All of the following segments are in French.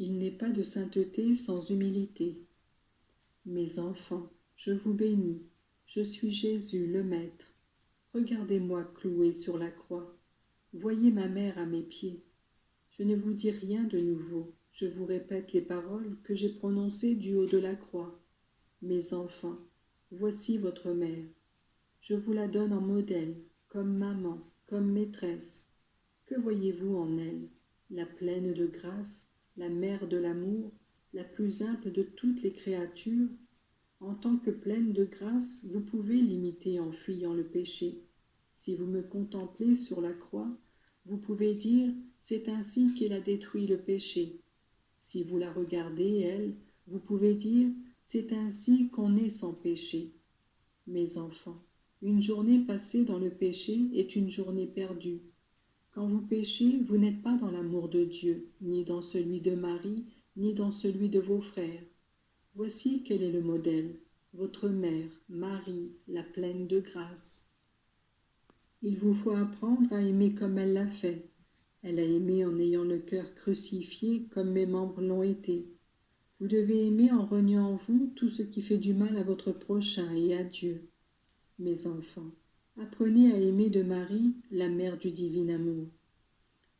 Il n'est pas de sainteté sans humilité. Mes enfants, je vous bénis, je suis Jésus le Maître. Regardez-moi cloué sur la croix. Voyez ma mère à mes pieds. Je ne vous dis rien de nouveau, je vous répète les paroles que j'ai prononcées du haut de la croix. Mes enfants, voici votre mère. Je vous la donne en modèle, comme maman, comme maîtresse. Que voyez-vous en elle? La pleine de grâce, la mère de l'amour, la plus humble de toutes les créatures. En tant que pleine de grâce, vous pouvez l'imiter en fuyant le péché. Si vous me contemplez sur la croix, vous pouvez dire « c'est ainsi qu'elle a détruit le péché ». Si vous la regardez, elle, vous pouvez dire « c'est ainsi qu'on est sans péché ». Mes enfants, une journée passée dans le péché est une journée perdue. Quand vous péchez, vous n'êtes pas dans l'amour de Dieu, ni dans celui de Marie, ni dans celui de vos frères. Voici quel est le modèle, votre mère, Marie, la pleine de grâce. Il vous faut apprendre à aimer comme elle l'a fait. Elle a aimé en ayant le cœur crucifié comme mes membres l'ont été. Vous devez aimer en reniant en vous tout ce qui fait du mal à votre prochain et à Dieu. Mes enfants, apprenez à aimer de Marie, la mère du divin amour.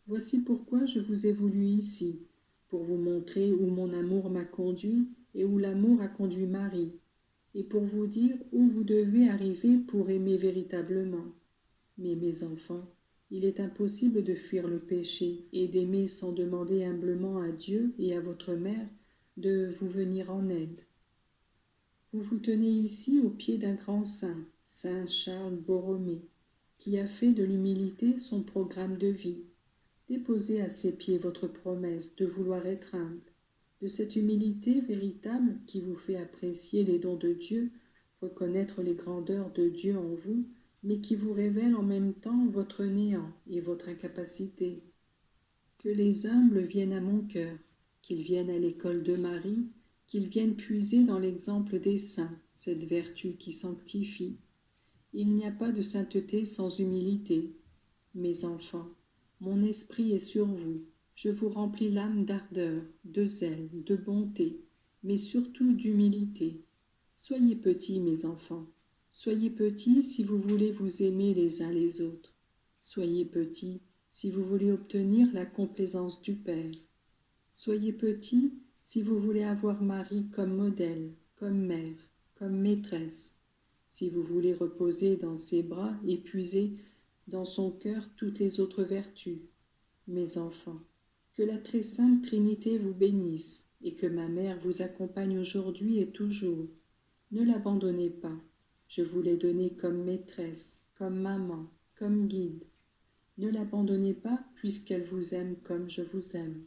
Voici pourquoi je vous ai voulu ici, pour vous montrer où mon amour m'a conduit et où l'amour a conduit Marie, et pour vous dire où vous devez arriver pour aimer véritablement. Mais mes enfants, il est impossible de fuir le péché et d'aimer sans demander humblement à Dieu et à votre mère de vous venir en aide. Vous vous tenez ici au pied d'un grand saint, Saint Charles Borromée, qui a fait de l'humilité son programme de vie. Déposez à ses pieds votre promesse de vouloir être humble, de cette humilité véritable qui vous fait apprécier les dons de Dieu, reconnaître les grandeurs de Dieu en vous, mais qui vous révèle en même temps votre néant et votre incapacité. Que les humbles viennent à mon cœur, qu'ils viennent à l'école de Marie, qu'ils viennent puiser dans l'exemple des saints, cette vertu qui sanctifie. Il n'y a pas de sainteté sans humilité. Mes enfants, mon esprit est sur vous, je vous remplis l'âme d'ardeur, de zèle, de bonté, mais surtout d'humilité. Soyez petits, mes enfants, soyez petits si vous voulez vous aimer les uns les autres. Soyez petits si vous voulez obtenir la complaisance du Père. Soyez petits si vous voulez avoir Marie comme modèle, comme mère, comme maîtresse. Si vous voulez reposer dans ses bras et puiser dans son cœur toutes les autres vertus. Mes enfants, que la très sainte Trinité vous bénisse et que ma mère vous accompagne aujourd'hui et toujours. Ne l'abandonnez pas. Je vous l'ai donnée comme maîtresse, comme maman, comme guide. Ne l'abandonnez pas puisqu'elle vous aime comme je vous aime.